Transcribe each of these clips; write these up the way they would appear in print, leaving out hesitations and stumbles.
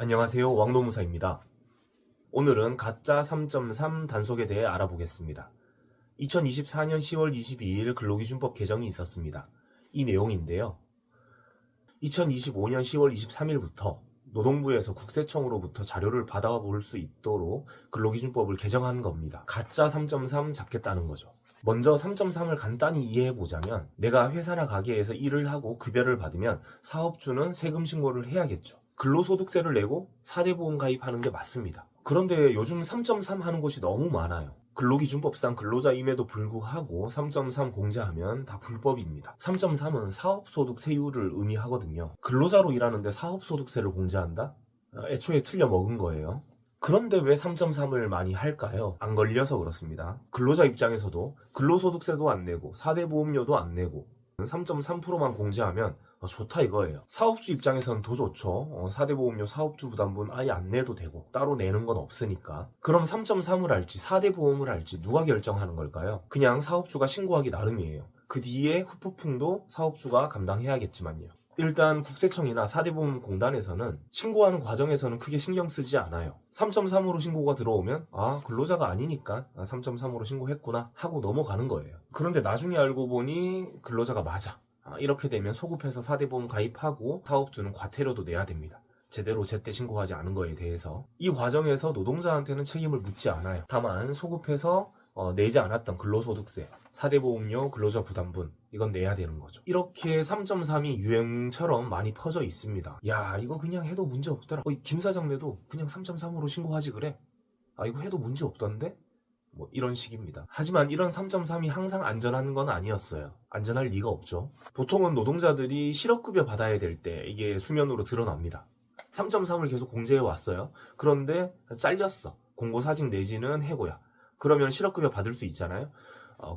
안녕하세요. 왕노무사입니다. 오늘은 가짜 3.3 단속에 대해 알아보겠습니다. 2024년 10월 22일 근로기준법 개정이 있었습니다. 이 내용인데요. 2025년 10월 23일부터 노동부에서 국세청으로부터 자료를 받아볼 수 있도록 근로기준법을 개정한 겁니다. 가짜 3.3 잡겠다는 거죠. 먼저 3.3을 간단히 이해해보자면 내가 회사나 가게에서 일을 하고 급여를 받으면 사업주는 세금 신고를 해야겠죠. 근로소득세를 내고 4대 보험 가입하는 게 맞습니다. 그런데 요즘 3.3 하는 곳이 너무 많아요. 근로기준법상 근로자임에도 불구하고 3.3 공제하면 다 불법입니다. 3.3은 사업소득세율을 의미하거든요. 근로자로 일하는데 사업소득세를 공제한다? 애초에 틀려 먹은 거예요. 그런데 왜 3.3을 많이 할까요? 안 걸려서 그렇습니다. 근로자 입장에서도 근로소득세도 안 내고 4대 보험료도 안 내고 3.3%만 공제하면 좋다 이거예요. 사업주 입장에서는 더 좋죠. 4대 보험료 사업주 부담분 아예 안 내도 되고 따로 내는 건 없으니까. 그럼 3.3을 할지 4대 보험을 할지 누가 결정하는 걸까요? 그냥 사업주가 신고하기 나름이에요. 그 뒤에 후폭풍도 사업주가 감당해야겠지만요. 일단 국세청이나 4대 보험공단에서는 신고하는 과정에서는 크게 신경 쓰지 않아요. 3.3으로 신고가 들어오면 근로자가 아니니까 3.3으로 신고했구나 하고 넘어가는 거예요. 그런데 나중에 알고 보니 근로자가 맞아. 이렇게 되면 소급해서 4대 보험 가입하고 사업주는 과태료도 내야 됩니다. 제대로 제때 신고하지 않은 거에 대해서. 이 과정에서 노동자한테는 책임을 묻지 않아요. 다만 소급해서 내지 않았던 근로소득세, 4대 보험료, 근로자 부담분 이건 내야 되는 거죠. 이렇게 3.3이 유행처럼 많이 퍼져 있습니다. 야, 이거 그냥 해도 문제 없더라. 김 사장네도 그냥 3.3으로 신고하지 그래. 이거 해도 문제 없던데? 이런 식입니다. 하지만 이런 3.3이 항상 안전한 건 아니었어요. 안전할 리가 없죠. 보통은 노동자들이 실업급여 받아야 될 때 이게 수면으로 드러납니다. 3.3을 계속 공제해 왔어요. 그런데 잘렸어. 공고사직 내지는 해고야. 그러면 실업급여 받을 수 있잖아요.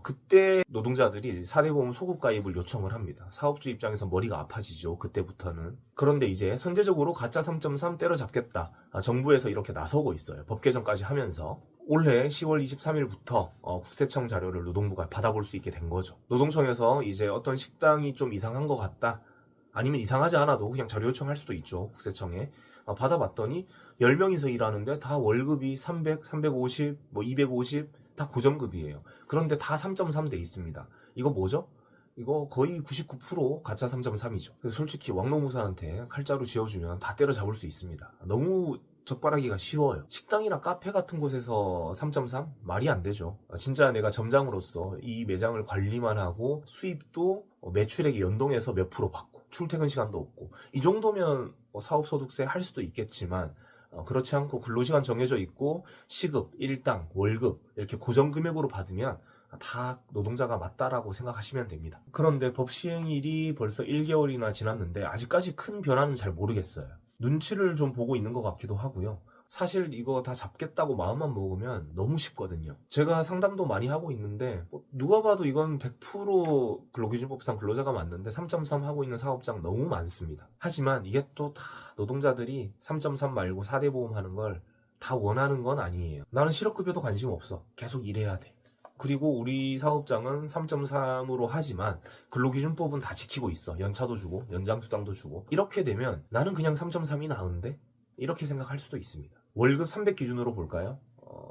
그때 노동자들이 4대 보험 소급 가입을 요청을 합니다. 사업주 입장에서 머리가 아파지죠. 그때부터는. 그런데 이제 선제적으로 가짜 3.3 때려잡겠다. 정부에서 이렇게 나서고 있어요. 법 개정까지 하면서. 올해 10월 23일부터 국세청 자료를 노동부가 받아볼 수 있게 된 거죠. 노동청에서 이제 어떤 식당이 좀 이상한 것 같다. 아니면 이상하지 않아도 그냥 자료 요청할 수도 있죠. 국세청에. 받아봤더니 10명이서 일하는데 다 월급이 300, 350, 250 다 고정급이에요. 그런데 다 3.3 돼 있습니다. 이거 뭐죠? 이거 거의 99% 가짜 3.3이죠. 솔직히 왕노무사한테 칼자루 쥐어주면 다 때려잡을 수 있습니다. 너무 적발하기가 쉬워요. 식당이나 카페 같은 곳에서 3.3? 말이 안 되죠. 진짜 내가 점장으로서 이 매장을 관리만 하고 수입도 매출액이 연동해서 몇 프로 받고 출퇴근 시간도 없고 이 정도면 사업소득세 할 수도 있겠지만 그렇지 않고 근로시간 정해져 있고 시급, 일당, 월급 이렇게 고정금액으로 받으면 다 노동자가 맞다라고 생각하시면 됩니다. 그런데 법 시행일이 벌써 1개월이나 지났는데 아직까지 큰 변화는 잘 모르겠어요. 눈치를 좀 보고 있는 것 같기도 하고요. 사실 이거 다 잡겠다고 마음만 먹으면 너무 쉽거든요. 제가 상담도 많이 하고 있는데 누가 봐도 이건 100% 근로기준법상 근로자가 맞는데 3.3 하고 있는 사업장 너무 많습니다. 하지만 이게 또 다 노동자들이 3.3 말고 4대 보험 하는 걸 다 원하는 건 아니에요. 나는 실업급여도 관심 없어. 계속 일해야 돼. 그리고 우리 사업장은 3.3으로 하지만 근로기준법은 다 지키고 있어. 연차도 주고 연장수당도 주고. 이렇게 되면 나는 그냥 3.3이 나은데? 이렇게 생각할 수도 있습니다. 월급 300 기준으로 볼까요?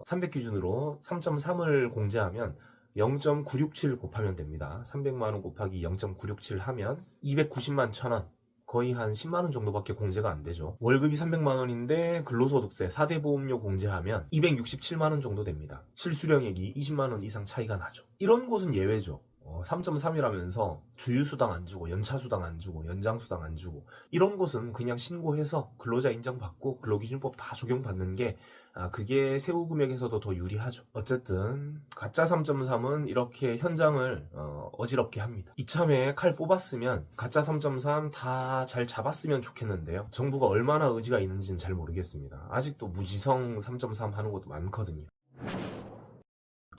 300 기준으로 3.3을 공제하면 0.967 곱하면 됩니다. 300만원 곱하기 0.967 하면 290만 1,000원. 거의 한 10만원 정도밖에 공제가 안 되죠. 월급이 300만원인데 근로소득세 4대 보험료 공제하면 267만원 정도 됩니다. 실수령액이 20만원 이상 차이가 나죠. 이런 곳은 예외죠. 3.3이라면서 주휴수당 안 주고 연차수당 안 주고 연장수당 안 주고 이런 곳은 그냥 신고해서 근로자 인정받고 근로기준법 다 적용받는 게 그게 세후 금액에서도 더 유리하죠. 어쨌든 가짜 3.3은 이렇게 현장을 어지럽게 합니다. 이참에 칼 뽑았으면 가짜 3.3 다 잘 잡았으면 좋겠는데요. 정부가 얼마나 의지가 있는지는 잘 모르겠습니다. 아직도 무지성 3.3 하는 곳도 많거든요.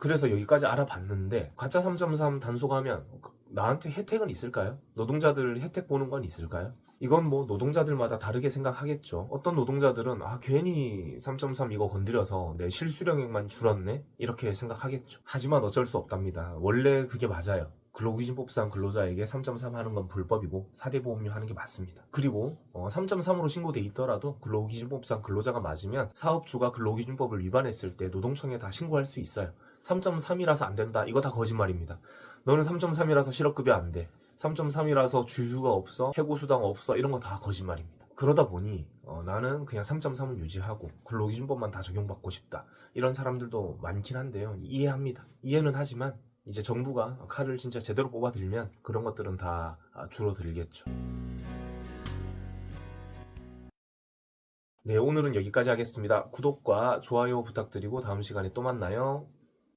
그래서 여기까지 알아봤는데 가짜 3.3 단속하면 나한테 혜택은 있을까요? 노동자들 혜택 보는 건 있을까요? 이건 노동자들마다 다르게 생각하겠죠. 어떤 노동자들은 괜히 3.3 이거 건드려서 내 실수령액만 줄었네? 이렇게 생각하겠죠. 하지만 어쩔 수 없답니다. 원래 그게 맞아요. 근로기준법상 근로자에게 3.3 하는 건 불법이고 4대 보험료 하는 게 맞습니다. 그리고 3.3으로 신고돼 있더라도 근로기준법상 근로자가 맞으면 사업주가 근로기준법을 위반했을 때 노동청에 다 신고할 수 있어요. 3.3이라서 안 된다. 이거 다 거짓말입니다. 너는 3.3이라서 실업급여 안 돼. 3.3이라서 주휴가 없어. 해고수당 없어. 이런 거 다 거짓말입니다. 그러다 보니 나는 그냥 3.3을 유지하고 근로기준법만 다 적용받고 싶다. 이런 사람들도 많긴 한데요. 이해합니다. 이해는 하지만 이제 정부가 칼을 진짜 제대로 뽑아들면 그런 것들은 다 줄어들겠죠. 네, 오늘은 여기까지 하겠습니다. 구독과 좋아요 부탁드리고 다음 시간에 또 만나요.